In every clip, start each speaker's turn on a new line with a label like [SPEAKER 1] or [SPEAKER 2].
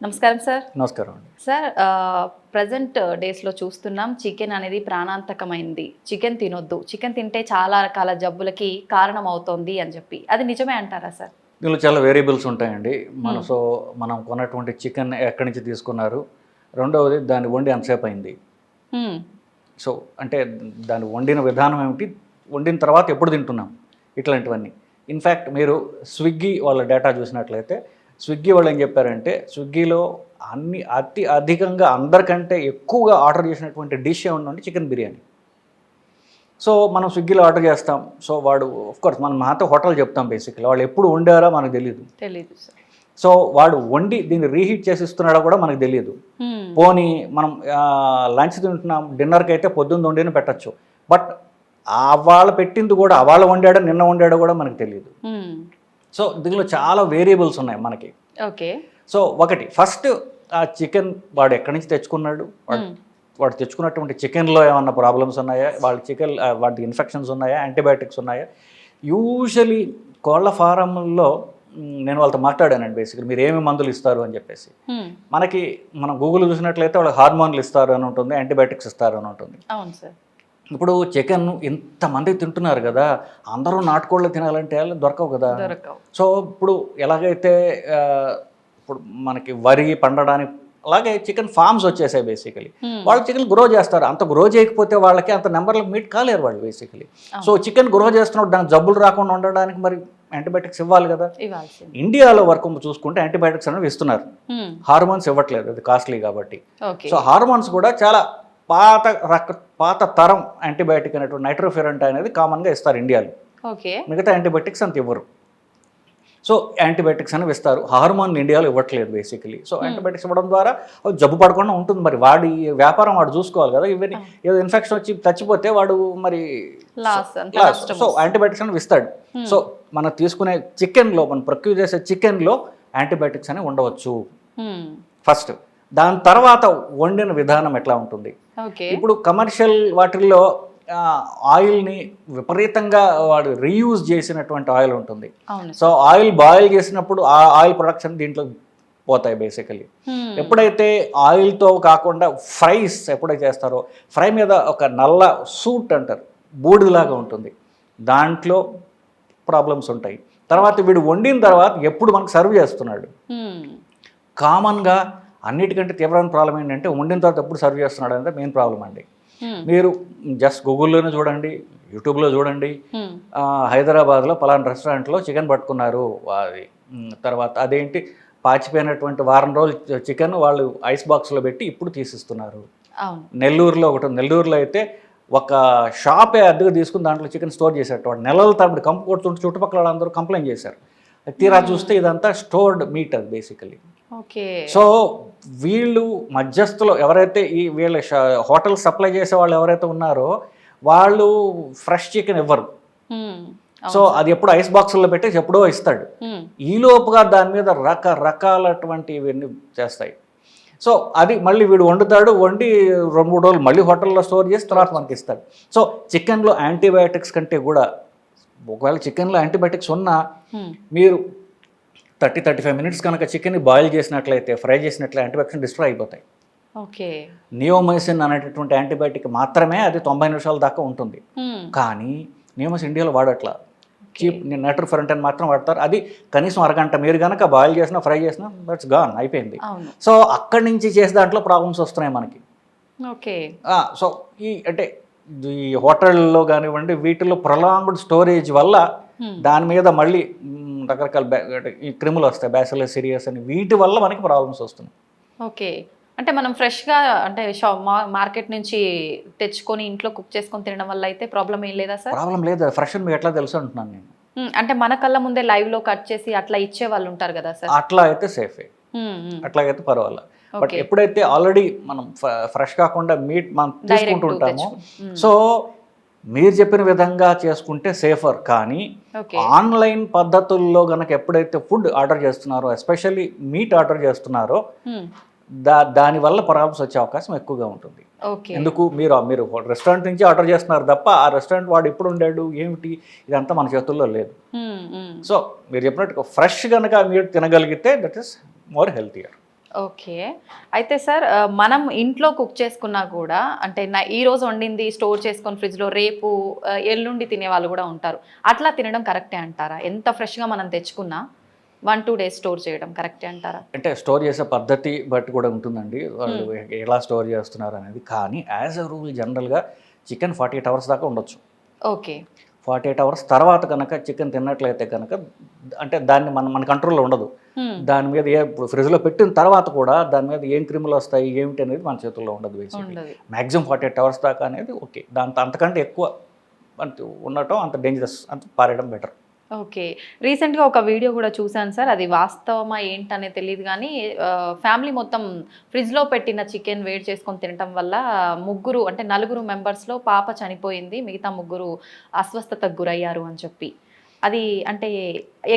[SPEAKER 1] నమస్కారం సార్.
[SPEAKER 2] నమస్కారం అండి.
[SPEAKER 1] సార్ ప్రెజెంట్ డేస్లో చూస్తున్నాం చికెన్ అనేది ప్రాణాంతకమైంది. చికెన్ తినొద్దు, చికెన్ తింటే చాలా రకాల జబ్బులకి కారణం అవుతోంది అని చెప్పి, అది నిజమే అంటారా సార్?
[SPEAKER 2] దీనిలో చాలా వేరియబుల్స్ ఉంటాయండి. మనం కొన్నటువంటి చికెన్ ఎక్కడి నుంచి తీసుకున్నారు, రెండవది దాన్ని వండి ఎంతసేపు అయింది. సో అంటే దాన్ని వండిన విధానం ఏమిటి, వండిన తర్వాత ఎప్పుడు తింటున్నాం, ఇట్లాంటివన్నీ. ఇన్ఫ్యాక్ట్ మీరు స్విగ్గీ వాళ్ళ డేటా చూసినట్లయితే స్విగ్గీ వాళ్ళు ఏం చెప్పారంటే, స్విగ్గీలో అధికంగా అందరికంటే ఎక్కువగా ఆర్డర్ చేసినటువంటి డిష్ ఏమంటే చికెన్ బిర్యానీ. సో మనం స్విగ్గీలో ఆర్డర్ చేస్తాం. సో వాడు ఆఫ్కోర్స్ మనం మాతో హోటల్ చెప్తాం బేసిక్లీ, వాళ్ళు ఎప్పుడు వండారో మనకు తెలియదు.
[SPEAKER 1] సార్.
[SPEAKER 2] సో వాడు వండి దీన్ని రీహీట్ చేసి ఇస్తున్నాడో కూడా మనకు తెలియదు. పోనీ మనం లంచ్ తింటున్నాం, డిన్నర్కి అయితే పొద్దున్న వండిన పెట్టచ్చు, బట్ వాళ్ళు పెట్టింది కూడా వాళ్ళు వండాడో నిన్న వండాడో కూడా మనకు తెలియదు. సో దీనిలో చాలా వేరియబుల్స్ ఉన్నాయి మనకి.
[SPEAKER 1] ఓకే. సో
[SPEAKER 2] ఒకటి ఫస్ట్ ఆ చికెన్ వాడు ఎక్కడి నుంచి తెచ్చుకున్నాడు, వాడు తెచ్చుకున్నటువంటి చికెన్లో ఏమన్నా ప్రాబ్లమ్స్ ఉన్నాయా, వాటి ఇన్ఫెక్షన్స్ ఉన్నాయా, యాంటీబయాటిక్స్ ఉన్నాయా. యూజువలీ కోళ్ళ ఫారంలో నేను వాళ్ళతో మాట్లాడానండి బేసిక్గా, మీరు ఏమి మందులు ఇస్తారు అని చెప్పేసి. మనం గూగుల్ చూసినట్లయితే వాళ్ళు హార్మోన్లు ఇస్తారు అని ఉంటుంది, యాంటీబయాటిక్స్ ఇస్తారు అని ఉంటుంది.
[SPEAKER 1] అవును సార్.
[SPEAKER 2] ఇప్పుడు చికెన్ ఇంతమంది తింటున్నారు కదా, అందరూ నాటుకోళ్ళు తినాలంటే దొరకవు కదా. సో ఇప్పుడు ఎలాగైతే ఇప్పుడు మనకి వరి పండడానికి అలాగే చికెన్ ఫార్మ్స్ వచ్చేసాయి బేసికలీ. వాళ్ళు చికెన్ గ్రో చేస్తారు, అంత గ్రో చేయకపోతే వాళ్ళకి అంత నెంబర్లో మీట్ కాలేరు వాళ్ళు బేసికలీ. సో చికెన్ గ్రో చేస్తున్నప్పుడు దానికి జబ్బులు రాకుండా ఉండడానికి మరి యాంటీబయాటిక్స్ ఇవ్వాలి కదా. ఇండియాలో వరకు చూసుకుంటే యాంటీబయాటిక్స్ అనేవి ఇస్తున్నారు, హార్మోన్స్ ఇవ్వట్లేదు, అది కాస్ట్లీ కాబట్టి. సో హార్మోన్స్ కూడా చాలా పాత తరం యాంటీబయాటిక్ అనేటువంటి నైట్రోఫెరంట్ అనేది కామన్గా ఇస్తారు ఇండియాలో. మిగతా యాంటీబయాటిక్స్ అంత ఇవ్వరు. సో యాంటీబయాటిక్స్ అనేవి ఇస్తారు, హార్మోన్ ఇండియాలో ఇవ్వట్లేదు బేసికలీ. సో యాంటీబయాటిక్స్ ఇవ్వడం ద్వారా జబ్బు పడకుండా ఉంటుంది. మరి వాడి వ్యాపారం వాడు చూసుకోవాలి కదా. ఇవన్నీ ఏదో ఇన్ఫెక్షన్ వచ్చి చచ్చిపోతే వాడు మరి సో యాంటీబయాటిక్స్ అనేవి ఇస్తాడు. సో మనం తీసుకునే చికెన్లో, మనం ప్రొక్యూర్ చేసే చికెన్లో యాంటీబయాటిక్స్ అనేవి ఉండవచ్చు ఫస్ట్. దాని తర్వాత వండిన విధానం ఎట్లా ఉంటుంది. ఇప్పుడు కమర్షియల్ వాటిల్లో ఆయిల్ని విపరీతంగా వాడు రీయూజ్ చేసినటువంటి ఆయిల్ ఉంటుంది. సో ఆయిల్ బాయిల్ చేసినప్పుడు ఆ ఆయిల్ ప్రొడక్షన్ దీంట్లో పోతాయి బేసికలీ. ఎప్పుడైతే ఆయిల్తో కాకుండా ఫ్రైస్ ఎప్పుడైతే చేస్తారో, ఫ్రై మీద ఒక నల్ల సూట్ అంటారు, బూడిదలాగా ఉంటుంది, దాంట్లో ప్రాబ్లమ్స్ ఉంటాయి. తర్వాత వీడు వండిన తర్వాత ఎప్పుడు మనకు సర్వ్ చేస్తున్నాడు, కామన్గా అన్నిటికంటే తీవ్రమైన ప్రాబ్లం ఏంటంటే వండిన తర్వాత ఎప్పుడు సర్వ్ చేస్తున్నాడు అంటే మెయిన్ ప్రాబ్లం అండి. మీరు జస్ట్ గూగుల్లోనే చూడండి, యూట్యూబ్లో చూడండి, హైదరాబాద్లో పలానా రెస్టారెంట్లో చికెన్ పట్టుకున్నారు, అది తర్వాత అదేంటి పాచిపోయినటువంటి వారం రోజులు చికెన్ వాళ్ళు ఐస్ బాక్స్లో పెట్టి ఇప్పుడు తీసిస్తున్నారు. నెల్లూరులో ఒకటి, నెల్లూరులో అయితే ఒక షాపే అద్దెగా తీసుకుని దాంట్లో చికెన్ స్టోర్ చేసేటవాడు, నెలల తరబడి కంపు కొడుతుంటే చుట్టుపక్కల వాళ్ళందరూ కంప్లైంట్ చేశారు. తీరా చూస్తే ఇదంతా స్టోర్డ్ మీట్ అది బేసికలీ. సో వీళ్ళు మధ్యస్థులు ఎవరైతే వీళ్ళ హోటల్ సప్లై చేసే వాళ్ళు ఎవరైతే ఉన్నారో వాళ్ళు ఫ్రెష్ చికెన్ ఇవ్వరు. సో అది ఎప్పుడు ఐస్ బాక్సుల్లో పెట్టేసి ఎప్పుడో ఇస్తాడు. ఈలోపుగా దాని మీద రకరకాలటువంటి ఇవన్నీ చేస్తాయి. సో అది మళ్ళీ వీడు వండుతాడు, వండి 2-3 రోజులు మళ్ళీ హోటల్లో స్టోర్ చేసి తర్వాత మనకి ఇస్తాడు. సో చికెన్లో యాంటీబయాటిక్స్ కంటే కూడా, ఒకవేళ చికెన్లో యాంటీబయాటిక్స్ ఉన్నా మీరు 30-35 మినిట్స్ కనుక చికెన్ని బాయిల్ చేసినట్లయితే, ఫ్రై చేసినట్లయితే యాంటీబయాటిక్స్ డిస్ట్రాయ్ అయిపోతాయి. నియోమైసిన్ అనేటటువంటి యాంటీబయాటిక్ మాత్రమే అది 90 నిమిషాల దాకా ఉంటుంది. కానీ నియోమైసిన్ ఇండియాలో వాడట్లా, చీప్ నైట్రోఫెరంట్ అని మాత్రం వాడతారు. అది కనీసం అరగంట మీరు కనుక బాయిల్ చేసినా ఫ్రై చేసినా దట్స్ గాన్, అయిపోయింది. సో అక్కడి నుంచి చేసే దాంట్లో ప్రాబ్లమ్స్ వస్తున్నాయి మనకి. సో అంటే ఈ హోటల్లో కానివ్వండి, వీటిలో ప్రొలాంగ్డ్ స్టోరేజ్ వల్ల దాని మీద మళ్ళీ రకరకాల ఈ క్రిములు వస్తాయి, బ్యాసిలస్ సిరియస్ అని, వీటి వల్ల మనకి ప్రాబ్లమ్స్ వస్తున్నాయి.
[SPEAKER 1] ఓకే. అంటే మనం ఫ్రెష్గా అంటే మార్కెట్ నుంచి తెచ్చుకొని ఇంట్లో కుక్ చేసుకొని తినడం వల్ల అయితే ప్రాబ్లం ఏం లేదా సార్?
[SPEAKER 2] ప్రాబ్లం లేదు, ఫ్రెష్ అని మీకు ఎట్లా తెలుసు అంటున్నాను నేను.
[SPEAKER 1] అంటే మన కళ్ళ ముందే లైవ్లో కట్ చేసి అట్లా ఇచ్చే వాళ్ళు ఉంటారు కదా సార్,
[SPEAKER 2] అట్లా అయితే సేఫే, అట్లాగైతే పర్వాలేదు. బట్ ఎప్పుడైతే ఆల్రెడీ మనం ఫ్రెష్ కాకుండా మీట్ మనం తీసుకుంటూ ఉంటామో, సో మీరు చెప్పిన విధంగా చేసుకుంటే సేఫర్. కానీ ఆన్లైన్ పద్ధతుల్లో కనుక ఎప్పుడైతే ఫుడ్ ఆర్డర్ చేస్తున్నారో, ఎస్పెషల్లీ మీట్ ఆర్డర్ చేస్తున్నారో, దానివల్ల ప్రాబ్లమ్స్ వచ్చే అవకాశం ఎక్కువగా ఉంటుంది. ఎందుకు, మీరు రెస్టారెంట్ నుంచి ఆర్డర్ చేస్తున్నారు తప్ప ఆ రెస్టారెంట్ వాడు ఎప్పుడు ఉండాడు ఏమిటి ఇదంతా మన చేతుల్లో లేదు. సో మీరు చెప్పినట్టు ఫ్రెష్ కనుక మీరు తినగలిగితే that is more healthier.
[SPEAKER 1] Okay. అయితే సార్ మనం ఇంట్లో కుక్ చేసుకున్నా కూడా అంటే ఈ రోజు వండింది స్టోర్ చేసుకొని ఫ్రిడ్జ్‌లో రేపు ఎల్లుండి తినేవాళ్ళు కూడా ఉంటారు. అట్లా తినడం కరెక్టే అంటారా? ఎంత ఫ్రెష్‌గా మనం తెచ్చుకున్నా 1, 2 డేస్ స్టోర్ చేయడం కరెక్టే అంటారా?
[SPEAKER 2] అంటే స్టోర్ చేసే పద్ధతి బట్టి కూడా ఉంటుందండి. వాళ్ళు ఎలా స్టోర్ చేస్తున్నారు అనేది. కానీ యాజ్ ఎ రూల్ జనరల్‌గా చికెన్ 48 అవర్స్ దాకా ఉండొచ్చు.
[SPEAKER 1] ఓకే.
[SPEAKER 2] 48 అవర్స్ తర్వాత కనుక చికెన్ తిన్నట్లయితే కనుక అంటే దాన్ని మన కంట్రోల్‌లో ఉండదు. దాని మీద ఇప్పుడు ఫ్రిడ్జ్‌లో పెట్టిన తర్వాత కూడా దాని మీద ఏం క్రిములు వస్తాయి ఏమిటి అనేది మన చేతుల్లో ఉండదు బేసిక్‌లీ.
[SPEAKER 1] ఉండదు.
[SPEAKER 2] మాక్సిమం 48 అవర్స్ దాకా అనేది ఓకే. అంతకంటే ఎక్కువ అంటే ఉండటం అంత డేంజరస్. అంత పారేయడం బెటర్.
[SPEAKER 1] ఓకే. రీసెంట్‌గా ఒక వీడియో కూడా చూసాను సార్. అది వాస్తవమా ఏంటనేది తెలీదు గానీ ఫ్యామిలీ మొత్తం ఫ్రిడ్జ్‌లో పెట్టిన చికెన్ వేడి చేసుకొని తినటం వల్ల ముగ్గురు అంటే నలుగురు మెంబర్స్‌లో పాప చనిపోయింది. మిగతా ముగ్గురు అస్వస్థతకు గురయ్యారు అని చెప్పి. అది అంటే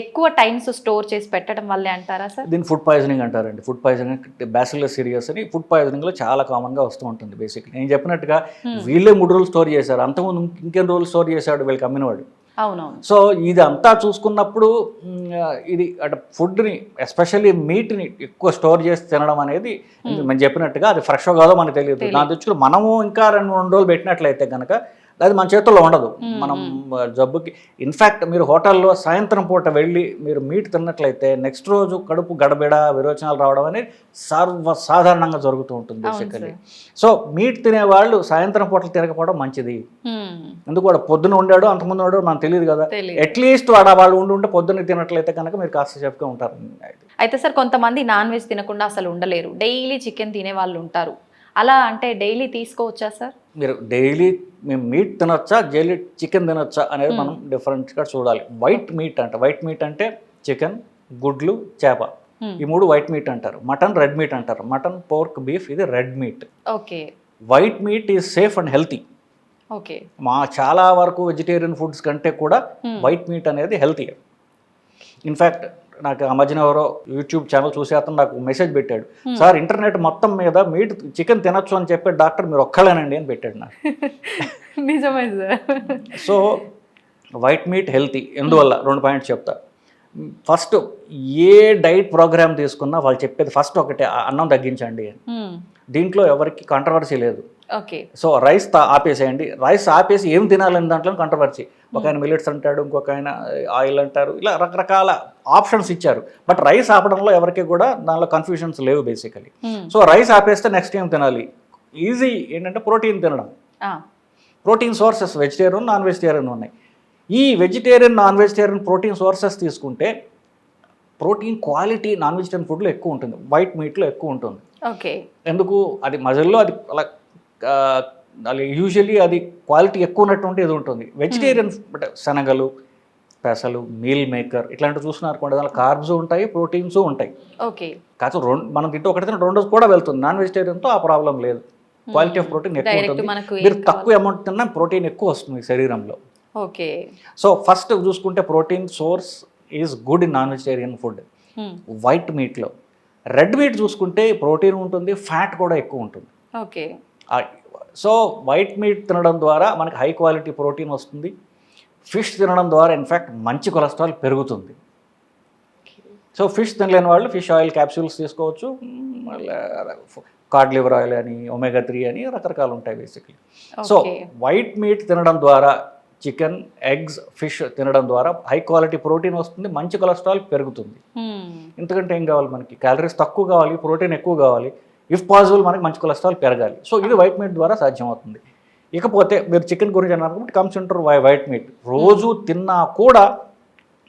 [SPEAKER 1] ఎక్కువ టైమ్స్ స్టోర్ చేసి పెట్టడం వల్లే అంటారా సార్?
[SPEAKER 2] దీన్ని ఫుడ్ పాయిజనింగ్ అంటారండి. ఫుడ్ పాయిజనింగ్ బ్యాసిల్లస్ సిరియస్ అని ఫుడ్ పాయిజనింగ్‌లో చాలా కామన్‌గా వస్తూ ఉంటుంది బేసిక్‌లీ. నేను చెప్పినట్టుగా వీళ్ళే 3 రోజులు స్టోర్ చేశారు. అంతకుముందు ఇంకెన్ని రోజులు స్టోర్ చేశాడు వీళ్ళకి అమ్మినవాడు.
[SPEAKER 1] అవునవును.
[SPEAKER 2] సో ఇదంతా చూసుకున్నప్పుడు ఇది అంటే ఫుడ్ని ఎస్పెషల్లీ మీట్ని ఎక్కువ స్టోర్ చేసి తినడం అనేది మనం చెప్పినట్టుగా అది ఫ్రెష్ కాదో మనకు తెలియదు. దాని తెచ్చుకుని మనము ఇంకా 2 రోజులు పెట్టినట్లయితే కనుక అది మన చేతుల్లో ఉండదు. మనం జబ్బుకి ఇన్ఫ్యాక్ట్ మీరు హోటల్లో సాయంత్రం పూట వెళ్ళి మీరు మీట్ తిన్నట్లయితే నెక్స్ట్ రోజు కడుపు గడబిడ విరోచనాలు రావడం అనేది సర్వసాధారణంగా జరుగుతూ ఉంటుంది బేసికలీ. సో మీట్ తినేవాళ్ళు సాయంత్రం పూటలు తినకపోవడం మంచిది. ఎందుకు వాడు పొద్దున ఉండాడు అంతకుముందు వాడు మనకు తెలియదు కదా. అట్లీస్ట్ వాళ్ళు ఉండి పొద్దున్న తినట్లయితే కనుక మీరు కాస్త సేఫ్గా ఉంటారు.
[SPEAKER 1] అయితే సార్ కొంతమంది నాన్ వెజ్ తినకుండా అసలు ఉండలేరు. డైలీ చికెన్ తినే వాళ్ళు ఉంటారు. అలా అంటే డైలీ తీసుకోవచ్చా సార్? మీరు
[SPEAKER 2] డైలీ మేము మీట్ తినొచ్చా డైలీ చికెన్ తినొచ్చా అనేది మనం డిఫరెంట్గా చూడాలి. వైట్ మీట్ అంటే చికెన్, గుడ్లు, చేప ఈ 3 వైట్ మీట్ అంటారు. మటన్ రెడ్ మీట్ అంటారు. మటన్, పోర్క్, బీఫ్ ఇది red meat.
[SPEAKER 1] Okay.
[SPEAKER 2] White meet is safe and healthy.
[SPEAKER 1] Okay.
[SPEAKER 2] చాలా వరకు వెజిటేరియన్ ఫుడ్స్ కంటే కూడా వైట్ మీట్ అనేది హెల్తీ. ఇన్ఫ్యాక్ట్ నాకు ఆ మధ్యన ఎవరో యూట్యూబ్ ఛానల్ చూసే అతను నాకు మెసేజ్ పెట్టాడు, సార్ ఇంటర్నెట్ మొత్తం మీద చికెన్ తినొచ్చు అని చెప్పే డాక్టర్ మీరు ఒక్కళ్ళేనండి అని పెట్టాడు నాకు.
[SPEAKER 1] నిజమే sir.
[SPEAKER 2] So white meet healthy. ఎందువల్ల 2 పాయింట్స్ చెప్తా. ఫస్ట్ ఏ డైట్ ప్రోగ్రామ్ తీసుకున్నా వాళ్ళు చెప్పేది ఫస్ట్ ఒకటే, అన్నం తగ్గించండి అని. దీంట్లో ఎవరికి కాంట్రవర్సీ లేదు.
[SPEAKER 1] ఓకే.
[SPEAKER 2] సో రైస్ ఆపేసేయండి. రైస్ ఆపేసి ఏం తినాలని దాంట్లో కాంట్రవర్సీ. ఒక ఆయన మిల్లెట్స్ అంటాడు, ఇంకొక ఆయన ఆయిల్ అంటారు, ఇలా రకరకాల ఆప్షన్స్ ఇచ్చారు. బట్ రైస్ ఆపడంలో ఎవరికి కూడా దానిలో కన్ఫ్యూషన్స్ లేవు బేసికలీ. సో రైస్ ఆపేస్తే నెక్స్ట్ ఏం తినాలి? ఈజీ ఏంటంటే ప్రోటీన్ తినడం. Protein sources vegetarian, non vegetarian ఉన్నాయి. ఈ vegetarian, non vegetarian protein sources తీసుకుంటే ప్రోటీన్ క్వాలిటీ నాన్ వెజిటేరియన్ ఫుడ్లో ఎక్కువ ఉంటుంది, వైట్ మీట్లో ఎక్కువ ఉంటుంది.
[SPEAKER 1] ఓకే.
[SPEAKER 2] ఎందుకు? అది మజిల్లో అది అలా యూజువల్లీ అది క్వాలిటీ ఎక్కువ ఉన్నటువంటి ఇది ఉంటుంది. వెజిటేరియన్ అంటే శనగలు, పెసలు, మీల్ మేకర్ ఇట్లాంటివి చూస్తున్నారు కొంటే దానిలో కార్బ్స్ ఉంటాయి, ప్రోటీన్స్ ఉంటాయి.
[SPEAKER 1] ఓకే.
[SPEAKER 2] కాకపోతే మనం తింటే ఒకటి తిన 2 రోజు కూడా వెళ్తుంది. నాన్ వెజిటేరియన్తో ఆ ప్రాబ్లం లేదు. క్వాలిటీ ఆఫ్ ప్రోటీన్ ఎక్కువ ఉంటుంది. మీరు తక్కువ అమౌంట్ తిన్నా ప్రోటీన్ ఎక్కువ వస్తుంది శరీరంలో.
[SPEAKER 1] ఓకే.
[SPEAKER 2] సో ఫస్ట్ చూసుకుంటే protein source is good in non vegetarian food white మీట్లో. రెడ్ మీట్ చూసుకుంటే ప్రోటీన్ ఉంటుంది, ఫ్యాట్ కూడా ఎక్కువ ఉంటుంది.
[SPEAKER 1] ఓకే.
[SPEAKER 2] సో వైట్ మీట్ తినడం ద్వారా మనకి హై క్వాలిటీ ప్రోటీన్ వస్తుంది. ఫిష్ తినడం ద్వారా ఇన్ఫ్యాక్ట్ మంచి కొలెస్ట్రాల్ పెరుగుతుంది. సో ఫిష్ తినలేని వాళ్ళు ఫిష్ ఆయిల్ క్యాప్సూల్స్ తీసుకోవచ్చు. కార్డ్ లివర్ ఆయిల్ అని, ఒమేగా 3 అని రకరకాలు ఉంటాయి బేసిక్లీ. సో వైట్ మీట్ తినడం ద్వారా, చికెన్, ఎగ్స్, ఫిష్ తినడం ద్వారా హై క్వాలిటీ ప్రోటీన్ వస్తుంది, మంచి కొలెస్ట్రాల్ పెరుగుతుంది. ఎందుకంటే ఏం కావాలి మనకి? క్యాలరీస్ తక్కువ కావాలి, ప్రోటీన్ ఎక్కువ కావాలి. ఇఫ్ పాసిబుల్ మనకి మంచి కొలెస్ట్రాల్ పెరగాలి. సో ఇది వైట్ మీట్ ద్వారా సాధ్యమవుతుంది. ఇకపోతే మీరు చికెన్ గురించి అన్నారు కాబట్టి కమ్స్ ఇంటర్ వైట్ మీట్. రోజు తిన్నా కూడా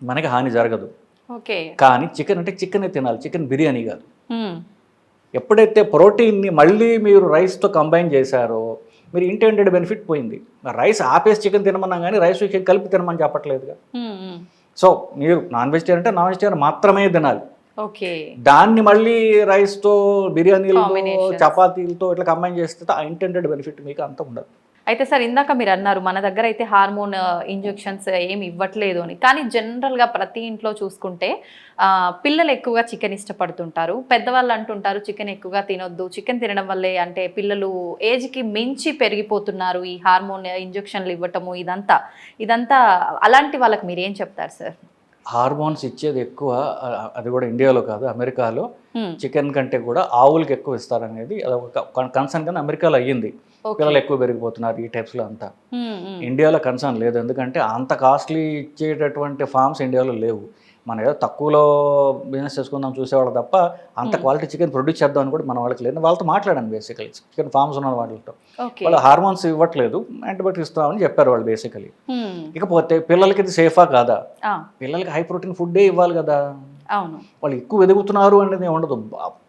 [SPEAKER 2] మనకి హాని జరగదు.
[SPEAKER 1] ఓకే.
[SPEAKER 2] కానీ చికెన్ అంటే చికెనే తినాలి, చికెన్ బిర్యానీ కాదు. ఎప్పుడైతే ప్రోటీన్ని మళ్ళీ మీరు రైస్తో కంబైన్ చేశారో మీరు ఇంటెండెడ్ బెనిఫిట్ పోయింది. రైస్ ఆపేసి చికెన్ తినమన్నా కానీ రైస్ చికెన్ కలిపి తినమని చెప్పట్లేదుగా. సో మీరు నాన్ వెజిటేరియన్ అంటే నాన్ వెజిటేరియన్ మాత్రమే తినాలి.
[SPEAKER 1] ఓకే.
[SPEAKER 2] దాన్ని మళ్ళీ రైస్తో, బిర్యానీలతో, చపాతీలతో ఇట్లా కంబైన్ చేస్తే ఆ ఇంటెండెడ్ బెనిఫిట్ మీకు అంత ఉండదు.
[SPEAKER 1] అయితే సార్ ఇందాక మీరు అన్నారు మన దగ్గర అయితే హార్మోన్ ఇంజెక్షన్స్ ఏమి ఇవ్వట్లేదు అని. కానీ జనరల్గా ప్రతి ఇంట్లో చూసుకుంటే పిల్లలు ఎక్కువగా చికెన్ ఇష్టపడుతుంటారు. పెద్దవాళ్ళు అంటుంటారు చికెన్ ఎక్కువగా తినొద్దు, చికెన్ తినడం వల్లే అంటే పిల్లలు ఏజ్కి మించి పెరిగిపోతున్నారు, ఈ హార్మోన్ ఇంజెక్షన్లు ఇవ్వటము ఇదంతా అలాంటి వాళ్ళకి మీరు ఏం చెప్తారు సార్?
[SPEAKER 2] హార్మోన్స్ ఇచ్చేది ఎక్కువ, అది కూడా ఇండియాలో కాదు అమెరికాలో చికెన్ కంటే కూడా ఆవులకి ఎక్కువ ఇస్తారనేది అదొక కన్సర్న్ కానీ అమెరికాలో అయ్యింది. పిల్లలు ఎక్కువ పెరిగిపోతున్నారు ఈ టైప్స్లో అంతా. ఇండియాలో కన్సర్న్ లేదు, ఎందుకంటే అంత కాస్ట్లీ ఇచ్చేటటువంటి ఫార్మ్స్ ఇండియాలో లేవు. మనం ఏదో తక్కువలో బిజినెస్ చేసుకుందాం చూసేవాళ్ళు తప్ప అంత క్వాలిటీ చికెన్ ప్రొడ్యూస్ చేద్దాం అని కూడా మన వాళ్ళకి లేదు. వాళ్ళతో మాట్లాడాను బేసికలీ, చికెన్ ఫార్మ్స్ ఉన్న వాళ్ళతో. వాళ్ళు హార్మోన్స్ ఇవ్వట్లేదు, యాంటీబయాటిక్స్ ఇస్తామని చెప్పారు వాళ్ళు బేసికలీ. ఇకపోతే పిల్లలకి ఇది సేఫా కాదా? పిల్లలకి హై ప్రోటీన్ ఫుడ్డే ఇవ్వాలి కదా. వాళ్ళు ఎక్కువ ఎదుగుతున్నారు అనేది ఉండదు,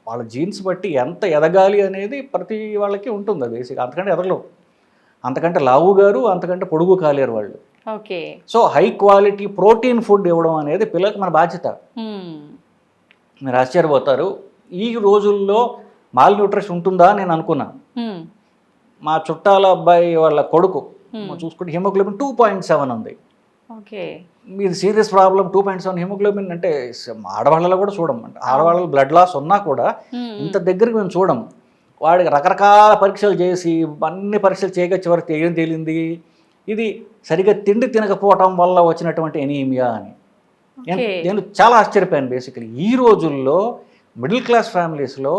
[SPEAKER 2] వాళ్ళ జీన్స్ బట్టి ఎంత ఎదగాలి అనేది ప్రతి వాళ్ళకి ఉంటుంది బేసిక్. అంతకంటే ఎదగలేవు, అంతకంటే లావు గారు అంతకంటే పొడుగు కాలేరు వాళ్ళు. So high quality protein food ఇవ్వడం అనేది పిల్లలకి మన బాధ్యత. మీరు ఆశ్చర్యపోతారు, ఈ రోజుల్లో మాల్ న్యూట్రిషన్ ఉంటుందా నేను అనుకున్నా. మా చుట్టాల అబ్బాయి వాళ్ళ కొడుకు చూసుకుంటే హిమోగ్లోబిన్ 2.7 ఉంది. ఇది సీరియస్ ప్రాబ్లం. 2.7 హిమోగ్లోబిన్ అంటే ఆడవాళ్ళలో కూడా చూడం, ఆడవాళ్ళ బ్లడ్ లాస్ ఉన్నా కూడా ఇంత దగ్గరికి మేము చూడం. వాడికి రకరకాల పరీక్షలు చేసి అన్ని పరీక్షలు చేయగా చివరికి ఏం తేలింది, ఇది సరిగ్గా తిండి తినకపోవటం వల్ల వచ్చినటువంటి ఎనీమియా అని. నేను చాలా ఆశ్చర్యపోయాను బేసికలీ. ఈ రోజుల్లో మిడిల్ క్లాస్ ఫ్యామిలీస్లో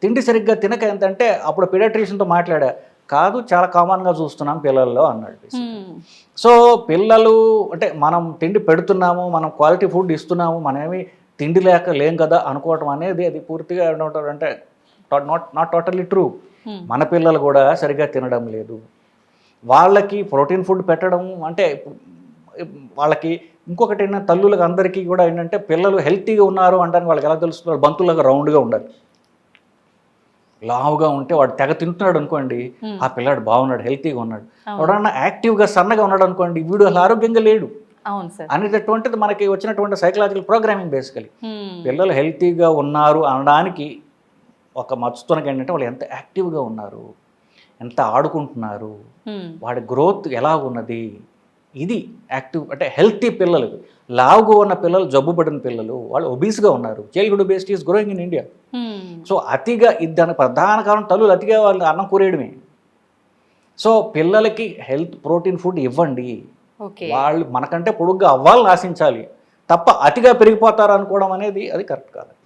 [SPEAKER 2] తిండి సరిగ్గా తినక ఎంతంటే, అప్పుడు పీడియాట్రిషియన్తో మాట్లాడా, కాదు చాలా కామన్గా చూస్తున్నాం పిల్లల్లో అన్నాడు. సో పిల్లలు అంటే మనం తిండి పెడుతున్నాము, మనం క్వాలిటీ ఫుడ్ ఇస్తున్నాము, మనమేమి తిండి లేక లేం కదా అనుకోవటం అనేది అది పూర్తిగా అంటే నాట్ టోటల్లీ ట్రూ. మన పిల్లలు కూడా సరిగ్గా తినడం లేదు. వాళ్ళకి ప్రోటీన్ ఫుడ్ పెట్టడం అంటే వాళ్ళకి ఇంకొకటి ఏంటంటే, తల్లులకు అందరికీ కూడా ఏంటంటే పిల్లలు హెల్తీగా ఉన్నారు అంటే వాళ్ళకి ఎలా తెలుస్తుంది, బంతులాగా రౌండ్గా ఉండాలి. లావుగా ఉంటే వాడు తెగ తింటున్నాడు అనుకోండి, ఆ పిల్లాడు బాగున్నాడు, హెల్తీగా ఉన్నాడు. ఎవడన్నా యాక్టివ్గా సన్నగా ఉన్నాడు అనుకోండి, వీడు అసలు ఆరోగ్యంగా లేడు అనేటటువంటిది మనకి వచ్చినటువంటి సైకలాజికల్ ప్రోగ్రామింగ్ బేసికలీ. పిల్లలు హెల్తీగా ఉన్నారు అనడానికి ఒక మచ్చుతోనకి ఏంటంటే వాళ్ళు ఎంత యాక్టివ్గా ఉన్నారు, ఎంత ఆడుకుంటున్నారు, వాడి గ్రోత్ ఎలా ఉన్నది, ఇది యాక్టివ్ అంటే హెల్తీ పిల్లలు. లావుగా ఉన్న పిల్లలు, జబ్బు పడిన పిల్లలు, వాళ్ళు ఒబీస్గా ఉన్నారు. Childhood obesity is growing in India. So అతిగా దానికి ప్రధాన కారణం తల్లులు అతిగా వాళ్ళు అన్నం కూరేయడమే. సో పిల్లలకి హెల్త్ ప్రోటీన్ ఫుడ్ ఇవ్వండి. వాళ్ళు మనకంటే పొడుగ్గా అవ్వాలని ఆశించాలి తప్ప అతిగా పెరిగిపోతారు అనుకోవడం అనేది అది కరెక్ట్ కాదు.